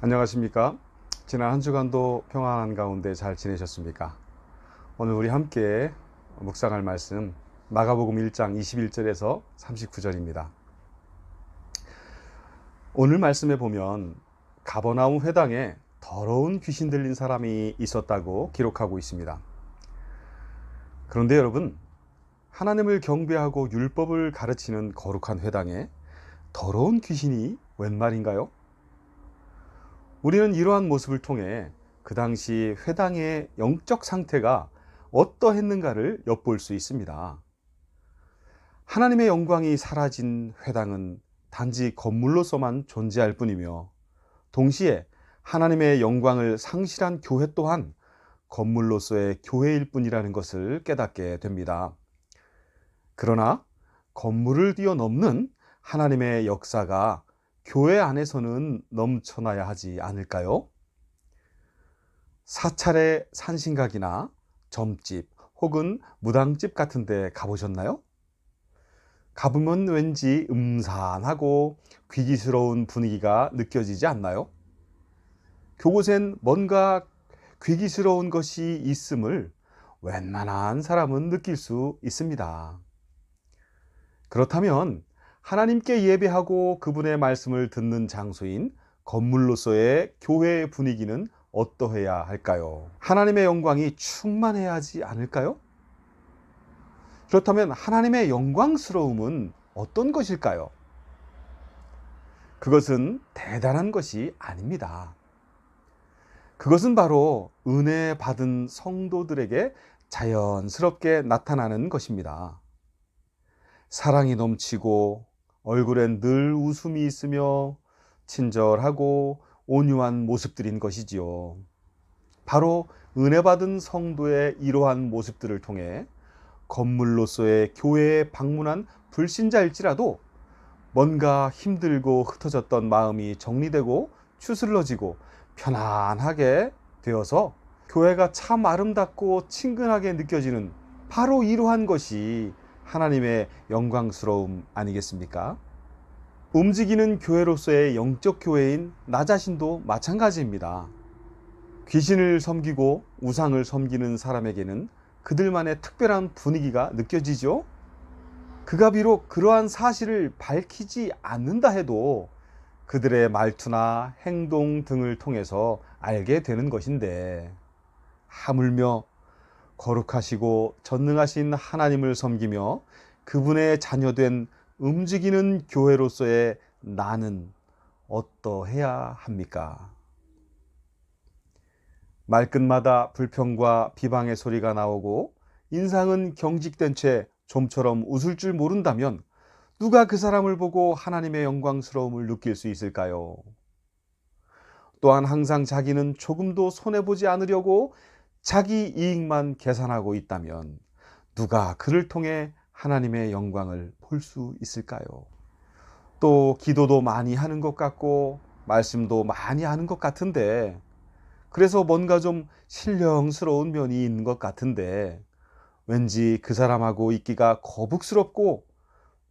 안녕하십니까? 지난 한 주간도 평안한 가운데 잘 지내셨습니까? 오늘 우리 함께 묵상할 말씀 마가복음 1장 21절에서 39절입니다. 오늘 말씀에 보면 가버나움 회당에 더러운 귀신 들린 사람이 있었다고 기록하고 있습니다. 그런데 여러분, 하나님을 경배하고 율법을 가르치는 거룩한 회당에 더러운 귀신이 웬 말인가요? 우리는 이러한 모습을 통해 그 당시 회당의 영적 상태가 어떠했는가를 엿볼 수 있습니다. 하나님의 영광이 사라진 회당은 단지 건물로서만 존재할 뿐이며, 동시에 하나님의 영광을 상실한 교회 또한 건물로서의 교회일 뿐이라는 것을 깨닫게 됩니다. 그러나 건물을 뛰어넘는 하나님의 역사가 교회 안에서는 넘쳐나야 하지 않을까요? 사찰의 산신각이나 점집 혹은 무당집 같은 데 가보셨나요? 가보면 왠지 음산하고 귀기스러운 분위기가 느껴지지 않나요? 그곳엔 뭔가 귀기스러운 것이 있음을 웬만한 사람은 느낄 수 있습니다. 그렇다면 하나님께 예배하고 그분의 말씀을 듣는 장소인 건물로서의 교회의 분위기는 어떠해야 할까요? 하나님의 영광이 충만해야 하지 않을까요? 그렇다면 하나님의 영광스러움은 어떤 것일까요? 그것은 대단한 것이 아닙니다. 그것은 바로 은혜 받은 성도들에게 자연스럽게 나타나는 것입니다. 사랑이 넘치고 얼굴엔 늘 웃음이 있으며 친절하고 온유한 모습들인 것이지요. 바로 은혜 받은 성도의 이러한 모습들을 통해 건물로서의 교회에 방문한 불신자일지라도 뭔가 힘들고 흩어졌던 마음이 정리되고 추스러지고 편안하게 되어서 교회가 참 아름답고 친근하게 느껴지는, 바로 이러한 것이 하나님의 영광스러움 아니겠습니까? 움직이는 교회로서의 영적 교회인 나 자신도 마찬가지입니다. 귀신을 섬기고 우상을 섬기는 사람에게는 그들만의 특별한 분위기가 느껴지죠. 그가 비록 그러한 사실을 밝히지 않는다 해도 그들의 말투나 행동 등을 통해서 알게 되는 것인데, 하물며 거룩하시고 전능하신 하나님을 섬기며 그분의 자녀된 움직이는 교회로서의 나는 어떠해야 합니까? 말끝마다 불평과 비방의 소리가 나오고 인상은 경직된 채 좀처럼 웃을 줄 모른다면 누가 그 사람을 보고 하나님의 영광스러움을 느낄 수 있을까요? 또한 항상 자기는 조금도 손해보지 않으려고 자기 이익만 계산하고 있다면 누가 그를 통해 하나님의 영광을 볼 수 있을까요? 또 기도도 많이 하는 것 같고 말씀도 많이 하는 것 같은데, 그래서 뭔가 좀 신령스러운 면이 있는 것 같은데, 왠지 그 사람하고 있기가 거북스럽고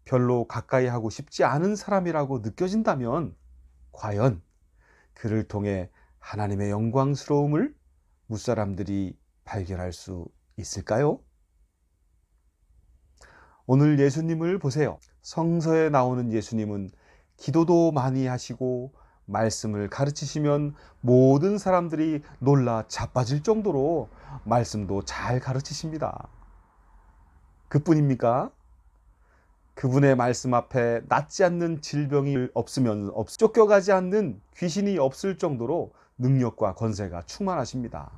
별로 가까이 하고 싶지 않은 사람이라고 느껴진다면 과연 그를 통해 하나님의 영광스러움을 무사람들이 발견할 수 있을까요? 오늘 예수님을 보세요. 성서에 나오는 예수님은 기도도 많이 하시고 말씀을 가르치시면 모든 사람들이 놀라 자빠질 정도로 말씀도 잘 가르치십니다. 그뿐입니까? 그분의 말씀 앞에 낫지 않는 질병이 없으면 쫓겨가지 않는 귀신이 없을 정도로 능력과 권세가 충만하십니다.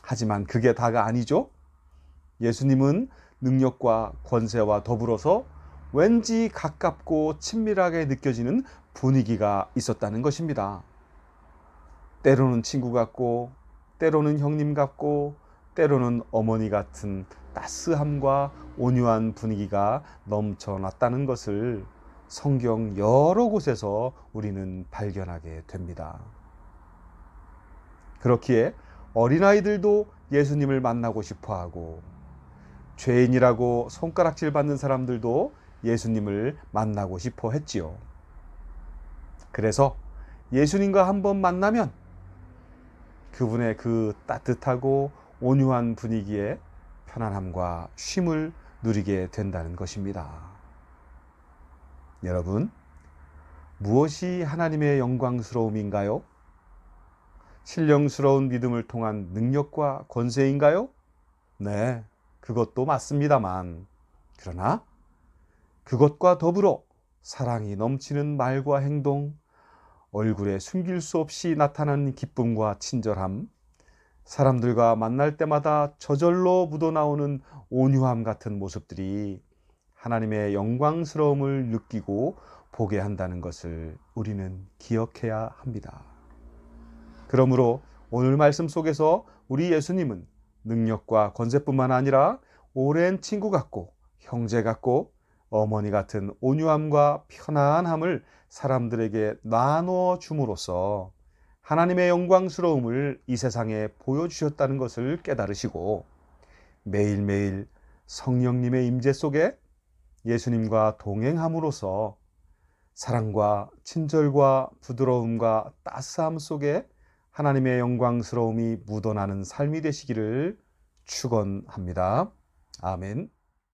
하지만 그게 다가 아니죠. 예수님은 능력과 권세와 더불어서 왠지 가깝고 친밀하게 느껴지는 분위기가 있었다는 것입니다. 때로는 친구 같고, 때로는 형님 같고, 때로는 어머니 같은 따스함과 온유한 분위기가 넘쳐났다는 것을 성경 여러 곳에서 우리는 발견하게 됩니다. 그렇기에 어린아이들도 예수님을 만나고 싶어하고, 죄인이라고 손가락질 받는 사람들도 예수님을 만나고 싶어 했지요. 그래서 예수님과 한번 만나면 그분의 그 따뜻하고 온유한 분위기에 편안함과 쉼을 누리게 된다는 것입니다. 여러분, 무엇이 하나님의 영광스러움인가요? 신령스러운 믿음을 통한 능력과 권세인가요? 네, 그것도 맞습니다만, 그러나 그것과 더불어 사랑이 넘치는 말과 행동, 얼굴에 숨길 수 없이 나타나는 기쁨과 친절함, 사람들과 만날 때마다 저절로 묻어나오는 온유함 같은 모습들이 하나님의 영광스러움을 느끼고 보게 한다는 것을 우리는 기억해야 합니다. 그러므로 오늘 말씀 속에서 우리 예수님은 능력과 권세뿐만 아니라 오랜 친구 같고 형제 같고 어머니 같은 온유함과 편안함을 사람들에게 나누어 줌으로써 하나님의 영광스러움을 이 세상에 보여주셨다는 것을 깨달으시고 매일매일 성령님의 임재 속에 예수님과 동행함으로써 사랑과 친절과 부드러움과 따스함 속에 하나님의 영광스러움이 묻어나는 삶이 되시기를 축원합니다. 아멘.